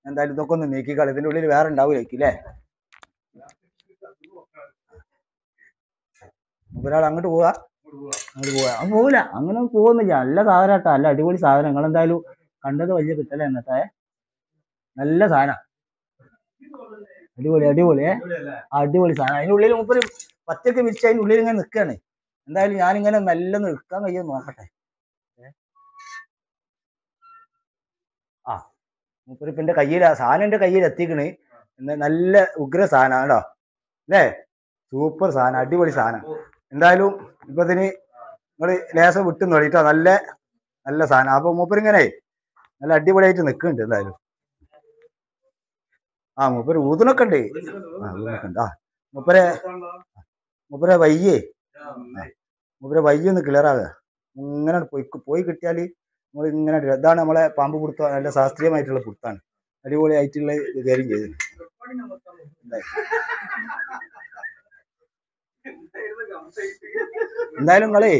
എന്തായാലും ഇതൊക്കെ ഒന്ന് നീക്കിക്കളി. ഇതിൻ്റെ ഉള്ളിൽ വേറെ ഉണ്ടാവില്ലേക്കും അല്ലേ? ഒരാൾ അങ്ങോട്ട് പോവാ, അങ്ങോട്ട് പോവാ. അത് പോവില്ല, അങ്ങനെ പോകുന്നില്ല. നല്ല സാധനം കേട്ടോ, നല്ല അടിപൊളി സാധനം. നിങ്ങൾ എന്തായാലും കണ്ടത് വലിയ കിട്ടല എന്നിട്ടേ. നല്ല സാധനം, അടിപൊളി അടിപൊളി അടിപൊളി സാധനം. അതിനുള്ളിൽ മുപ്പൊരു പച്ചക്ക് വിരിച്ച് അതിൻ്റെ ഉള്ളിൽ ഇങ്ങനെ നിൽക്കുകയാണ്. എന്തായാലും ഞാനിങ്ങനെ മെല്ലെ നിൽക്കാൻ കഴിയുമോ നോക്കട്ടെ. ആ മൂപ്പര് ഇപ്പം എൻ്റെ കയ്യിൽ സാധനം എൻ്റെ കയ്യിൽ എത്തിക്കണ്. നല്ല ഉഗ്ര സാധനം കേട്ടോ അല്ലേ? സൂപ്പർ സാധനം, അടിപൊളി സാധനം. എന്തായാലും ഇപ്പൊ ഇതിന് നിങ്ങൾ ലേശം വിട്ടു നോടിട്ടോ. നല്ല നല്ല സാധനം. അപ്പൊ മൂപ്പരിങ്ങനെ നല്ല അടിപൊളിയായിട്ട് നിൽക്കുന്നുണ്ട്. എന്തായാലും മൂപ്പര് ഊതുണൊക്കെ ഉണ്ട്. ഊതുണൊക്കെ ഉണ്ട്. മൂപ്പരെ വയ്യേ, മൂപ്പരെ വയ്യൊന്ന് ക്ലിയർ ആകുക. ഇങ്ങനെ പോയി കിട്ടിയാൽ നമ്മൾ ഇങ്ങനെ. ഇതാണ് നമ്മളെ പാമ്പ് പിടുത്തം. നല്ല ശാസ്ത്രീയമായിട്ടുള്ള പിടുത്താണ്, അടിപൊളിയായിട്ടുള്ള കാര്യം ചെയ്തു. എന്തായാലും നിങ്ങളേ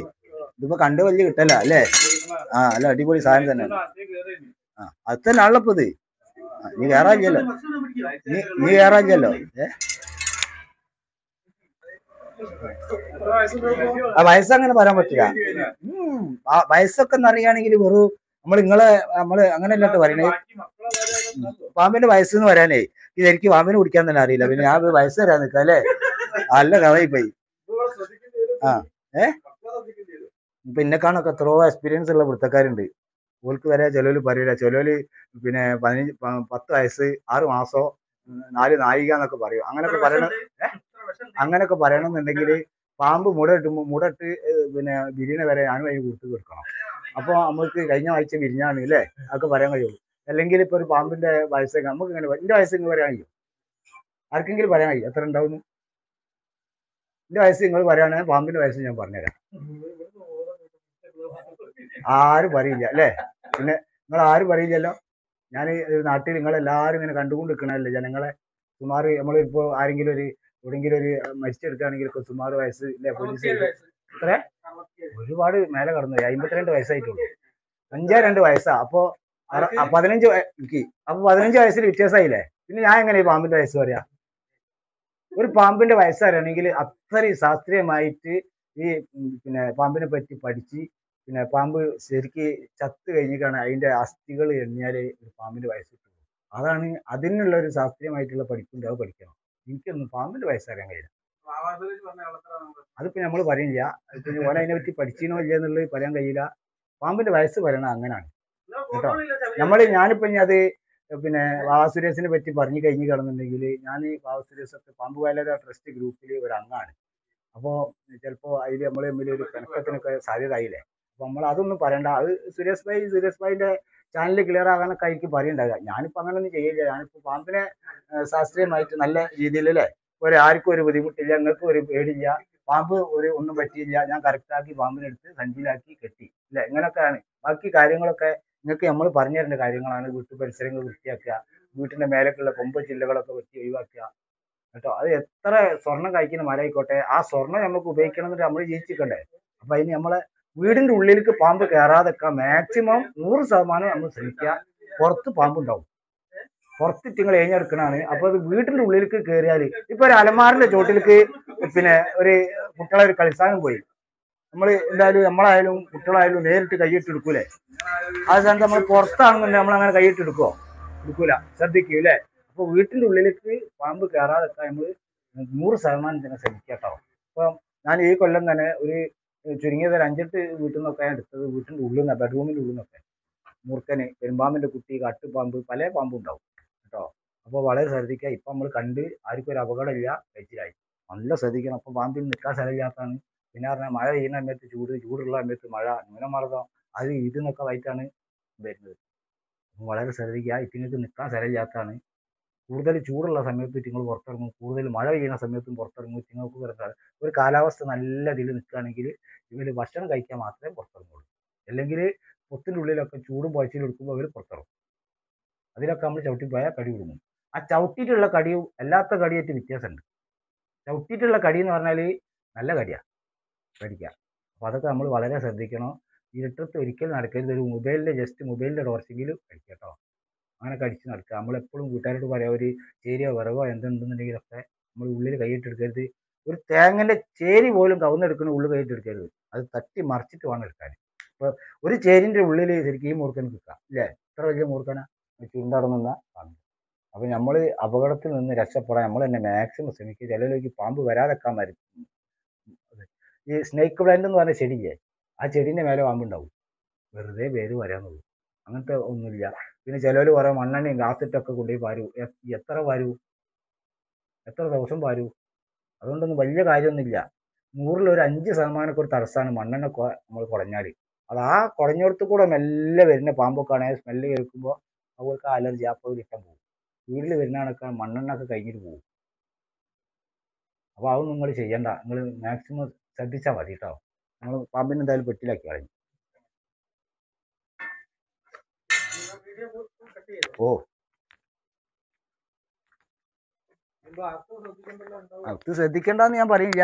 ഇതിപ്പോ കണ്ട് വലിയ കിട്ടല്ല അല്ലേ? അല്ല അടിപൊളി സാധനം തന്നെ. അത് തന്നെ ആണല്ലോ ഇത്. നീ കയറാനില്ലല്ലോ, നീ കയറാനില്ലല്ലോ. വയസ്സങ്ങനെ പറയാൻ പറ്റില്ല. വയസ്സൊക്കെ എന്നറിയാണെങ്കിൽ വെറും നമ്മള് അങ്ങനെയല്ലാട്ട് പറയണേ. പാമ്പിന്റെ വയസ്സെന്ന് പറയാനേ എനിക്ക് പാമ്പിനെ കുടിക്കാൻ തന്നെ അറിയില്ല. പിന്നെ ഞാൻ വയസ്സ് തരാൻ നിൽക്കാം അല്ലേ? നല്ല കഥയായി പോയി. ഇപ്പൊ എന്നെക്കാണൊക്കെ എത്രയോ എക്സ്പീരിയൻസ് ഉള്ള വൃത്തക്കാരുണ്ട്. ഓൾക്ക് വരെ ചിലവര് പറയില്ല. ചിലവര് പിന്നെ 10 വയസ്സ് 6 മാസോ 4 നായിക എന്നൊക്കെ പറയും. അങ്ങനെയൊക്കെ പറയണമെന്നുണ്ടെങ്കിൽ പാമ്പ് മുടട്ട് പിന്നെ വിരിയണ വരെ ഞാനും അതിന് കൊടുത്ത് തീർക്കണം. അപ്പോൾ നമ്മൾക്ക് കഴിഞ്ഞ ആഴ്ച വിരിഞ്ഞാണ് അല്ലേ അതൊക്കെ പറയാൻ കഴിയുള്ളൂ. അല്ലെങ്കിൽ ഇപ്പൊ ഒരു പാമ്പിന്റെ വയസ്സൊക്കെ നമുക്ക് ഇങ്ങനെ എന്റെ വയസ്സ് ഇങ്ങനെ പറയാൻ കഴിയും? ആർക്കെങ്കിലും പറയാൻ കഴിയും എത്ര ഉണ്ടാവുന്നു? എന്റെ വയസ്സ് നിങ്ങൾ പറയുകയാണെങ്കിൽ പാമ്പിന്റെ വയസ്സ് ഞാൻ പറഞ്ഞുതരാം. ആരും പറയില്ല അല്ലേ? പിന്നെ നിങ്ങൾ ആരും പറയില്ലല്ലോ. ഞാൻ നാട്ടിൽ നിങ്ങളെല്ലാവരും ഇങ്ങനെ കണ്ടുകൊണ്ട് നിൽക്കണമല്ലേ ജനങ്ങളെ. സുമാർ നമ്മളിപ്പോൾ ആരെങ്കിലും എവിടെയെങ്കിലും ഒരു മരിച്ചെടുക്കുകയാണെങ്കിൽ സുമാർ വയസ്സ് ഇല്ലേ? പോലീസ് എത്ര ഒരുപാട് മേലെ കടന്നു. 52 വയസ്സായിട്ടുള്ളൂ. 52 വയസ്സാ. അപ്പൊ 15 എനിക്ക് അപ്പൊ 15 വയസ്സിൽ വ്യത്യാസമായില്ലേ? പിന്നെ ഞാൻ എങ്ങനെ ഈ പാമ്പിന്റെ വയസ്സ് പറയാ? ഒരു പാമ്പിന്റെ വയസ്സറിയണമെങ്കിൽ അത്രയും ശാസ്ത്രീയമായിട്ട് ഈ പിന്നെ പാമ്പിനെ പറ്റി പഠിച്ച് പിന്നെ പാമ്പ് ശരിക്ക് ചത്ത് കഴിഞ്ഞിട്ടാണ് അതിന്റെ അസ്ഥികൾ എണ്ണിയാല് ഒരു പാമ്പിന്റെ വയസ്സ് കിട്ടുള്ളൂ. അതാണ് അതിനുള്ള ഒരു ശാസ്ത്രീയമായിട്ടുള്ള പഠിപ്പുണ്ട്. അത് പഠിക്കണം. എനിക്കൊന്നും പാമ്പിന്റെ വയസ്സറിയാൻ കഴിയില്ല. അതിപ്പോ നമ്മൾ പറയില്ല. പിന്നെ ഓനെ അതിനെ പറ്റി പഠിച്ചിനോ ഇല്ല എന്നുള്ളത് പറയാൻ കഴിയില്ല. പാമ്പിന്റെ വയസ്സ് പറയണ അങ്ങനാണ് കേട്ടോ. ഞാനിപ്പോ ഇനി അത് പിന്നെ വാവ സുരേഷിനെ പറ്റി പറഞ്ഞു കഴിഞ്ഞ് കിടന്നുണ്ടെങ്കിൽ ഞാൻ വാവ സുരേഷൊക്കെ പാമ്പ് വയലര ട്രസ്റ്റ് ഗ്രൂപ്പിൽ ഒരു അംഗമാണ്. അപ്പോൾ ചിലപ്പോൾ അതിൽ നമ്മൾ തമ്മിൽ ഒരു പിണക്കത്തിനൊക്കെ സാധ്യത ആയില്ലേ? അപ്പൊ നമ്മൾ അതൊന്നും പറയണ്ട. അത് സുരേഷ് ഭായിന്റെ ചാനൽ ക്ലിയർ ആകാനൊക്കെ എനിക്ക് പറയുണ്ടാകുക. ഞാനിപ്പോൾ അങ്ങനെയൊന്നും ചെയ്യില്ല. ഞാനിപ്പോൾ പാമ്പിനെ ശാസ്ത്രീയമായിട്ട് നല്ല രീതിയിൽ അല്ലേ ആർക്കും ഒരു ബുദ്ധിമുട്ടില്ല, നിങ്ങൾക്ക് ഒരു പേടില്ല, പാമ്പ് ഒന്നും പറ്റിയില്ല, ഞാൻ കറക്റ്റാക്കി പാമ്പിനെടുത്ത് സഞ്ചിയിലാക്കി കെട്ടി ഇല്ലേ? ഇങ്ങനെയൊക്കെയാണ്. ബാക്കി കാര്യങ്ങളൊക്കെ നിങ്ങൾക്ക് നമ്മൾ പറഞ്ഞു തരേണ്ട കാര്യങ്ങളാണ്. വീട്ടു പരിസരങ്ങൾ വൃത്തിയാക്കുക, വീട്ടിന്റെ മേലേക്കുള്ള കൊമ്പ് ചില്ലകളൊക്കെ വെട്ടി ഒഴിവാക്കുക കേട്ടോ. അത് എത്ര സ്വർണം കഴിക്കുന്ന മരമായിക്കോട്ടെ, ആ സ്വർണം നമുക്ക് ഉപയോഗിക്കണം എന്നിട്ട് നമ്മൾ ജീവിച്ചിരിക്കണ്ടേ? അപ്പൊ അതിന് നമ്മളെ വീടിന്റെ ഉള്ളിലേക്ക് പാമ്പ് കയറാതെക്കാൻ മാക്സിമം 100% നമ്മൾ ശ്രമിക്കുക. പുറത്ത് പാമ്പുണ്ടാവും, പുറത്തിട്ട് നിങ്ങൾ എഴിഞ്ഞെടുക്കണാണ്. അപ്പൊ അത് വീട്ടിന്റെ ഉള്ളിലേക്ക് കയറിയാൽ ഇപ്പൊ ഒരു അലമാറിന്റെ ചോട്ടിലേക്ക് പിന്നെ ഒരു കുട്ടികളെ ഒരു കളിസ്ഥാനം പോയി നമ്മൾ എന്തായാലും നമ്മളായാലും കുട്ടികളായാലും നേരിട്ട് കൈയിട്ട് എടുക്കൂലേ? ആ സ്ഥാനത്ത് നമ്മൾ പുറത്താണെന്നുണ്ടെങ്കിൽ നമ്മൾ അങ്ങനെ കൈയിട്ട് എടുക്കുമോ? എടുക്കൂല, ശ്രദ്ധിക്കൂലേ? അപ്പൊ വീട്ടിന്റെ ഉള്ളിലേക്ക് പാമ്പ് കയറാതെക്കാൻ നമ്മൾ 100% തന്നെ ശ്രമിക്കാട്ടോ. അപ്പൊ ഞാൻ ഈ കൊല്ലം തന്നെ ഒരു ചുരുങ്ങിയത് ഒരു 5-8 വീട്ടിൽ നിന്നൊക്കെ എടുത്തത് വീട്ടിന്റെ ഉള്ളിൽ നിന്ന്, ബെഡ്റൂമിന്റെ ഉള്ളിൽ നിന്നൊക്കെ. മൂർക്കന്, പെരുമ്പാമ്പിന്റെ കുട്ടി, കാട്ടുപാമ്പ്, പല പാമ്പും ഉണ്ടാവും കേട്ടോ. അപ്പോൾ വളരെ ശ്രദ്ധിക്കുക. ഇപ്പൊ നമ്മൾ കണ്ട് ആർക്കും ഒരു അപകടമില്ല, കഴിച്ചിലായി. നല്ല ശ്രദ്ധിക്കണം. അപ്പൊ പാമ്പിന് നിൽക്കാൻ സ്ഥലമില്ലാത്തതാണ്. പിന്നെ പറഞ്ഞാൽ മഴ പെയ്യുന്ന സമയത്ത് ചൂടുള്ള സമയത്ത് മഴ, ന്യൂനമർദ്ദം, അത് ഇതെന്നൊക്കെ ആയിട്ടാണ് വരുന്നത്. വളരെ ശ്രദ്ധിക്കുക. ഇറ്റിങ്ങൾക്ക് നിൽക്കാൻ സ്ഥലമില്ലാത്തതാണ്. കൂടുതൽ ചൂടുള്ള സമയത്ത് ഇറ്റിങ്ങൾ പുറത്തിറങ്ങും, കൂടുതൽ മഴ പെയ്യുന്ന സമയത്തും പുറത്തിറങ്ങും. ഇറ്റിങ്ങൾക്ക് ഒരു കാലാവസ്ഥ നല്ല ഇതിൽ നിൽക്കുകയാണെങ്കിൽ ഇവർ ഭക്ഷണം കഴിക്കാൻ മാത്രമേ പുറത്തിറങ്ങുള്ളൂ. അല്ലെങ്കിൽ പൊത്തിൻ്റെ ഉള്ളിലൊക്കെ ചൂടും പുഴച്ചിലും എടുക്കുമ്പോൾ അവർ പുറത്തിറങ്ങും. അതിലൊക്കെ നമ്മൾ ചവിട്ടിപ്പോയാൽ കടി കൊടുക്കും. ആ ചവിട്ടിയിട്ടുള്ള കടിയും അല്ലാത്ത കടിയായിട്ട് വ്യത്യാസമുണ്ട്. ചവിട്ടിയിട്ടുള്ള കടി എന്ന് പറഞ്ഞാൽ നല്ല കടിയാണ്, കടിക്കുക. അപ്പോൾ അതൊക്കെ നമ്മൾ വളരെ ശ്രദ്ധിക്കണം. ഇരുട്ടത്ത് ഒരിക്കലും നടക്കരുത്. ഒരു മൊബൈലിൻ്റെ ടോർച്ചെങ്കിലും കഴിക്കാം കേട്ടോ. അങ്ങനെ കടിച്ച് നടക്കുക. നമ്മളെപ്പോഴും വീട്ടുകാരോട് പറയാം, ഒരു ചേരിയോ വിറകോ എന്തുണ്ടെന്നുണ്ടെങ്കിലൊക്കെ നമ്മൾ ഉള്ളിൽ കൈയിട്ടെടുക്കരുത്. ഒരു തേങ്ങൻ്റെ ചേരി പോലും കവുന്നെടുക്കുന്ന ഉള്ളിൽ കൈയിട്ടെടുക്കരുത്. അത് തട്ടി മറിച്ചിട്ട് വേണം എടുക്കാൻ. ഇപ്പോൾ ഒരു ചേരിൻ്റെ ഉള്ളിൽ ശരിക്കും ഈ മൂർഖന് കിട്ടുക ഇല്ലേ? ഇത്ര വലിയ മൂർഖന ചുരുണ്ടടങ്ങുന്ന പാമ്പ്. അപ്പോൾ നമ്മൾ അപകടത്തിൽ നിന്ന് രക്ഷപ്പെടാൻ നമ്മൾ തന്നെ മാക്സിമം ശ്രമിക്കുക. ചിലരിലേക്ക് പാമ്പ് വരാതെക്കാൻ വരും. ഈ സ്നേക്ക് പ്ലാന്റ് എന്ന് പറഞ്ഞ ചെടിയില്ലേ, ആ ചെടീൻ്റെ മേലെ പാമ്പുണ്ടാവും. വെറുതെ പേര് വരാന്നുള്ളൂ, അങ്ങനത്തെ ഒന്നുമില്ല. പിന്നെ ചിലർ കുറേ മണ്ണെണ്ണയും ഗ്ലാസിട്ടൊക്കെ കൊണ്ടുപോയി പാരൂ. എത്ര പാരൂ? എത്ര ദിവസം പാരൂ? അതുകൊണ്ടൊന്നും വലിയ കാര്യമൊന്നുമില്ല. 100ൽ ഒരു 5% ഒരു തടസ്സമാണ് മണ്ണെണ്ണ നമ്മൾ കുടഞ്ഞാൽ. അത് ആ കുടഞ്ഞിടത്ത് കൂടെ മെല്ലെ വരുന്ന പാമ്പൊക്കെ ആണെങ്കിൽ സ്മെല്ല് കേൾക്കുമ്പോൾ അവർക്ക് അലർജി, അപ്പോൾ കിട്ടാൻ പോകും. വീട്ടിൽ വരുന്ന കണക്കാണ് മണ്ണെണ്ണ ഒക്കെ കഴിഞ്ഞിട്ട് പോകും. അപ്പോൾ അതൊന്നും നിങ്ങൾ ചെയ്യണ്ട. നിങ്ങൾ മാക്സിമം ശ്രദ്ധിച്ചാൽ മതി കേട്ടോ. നമ്മൾ പാമ്പിനെ എന്തായാലും പെട്ടിലാക്കി കളഞ്ഞു. ഓ, അത് ശ്രദ്ധിക്കേണ്ടെന്ന് ഞാൻ പറയില്ല.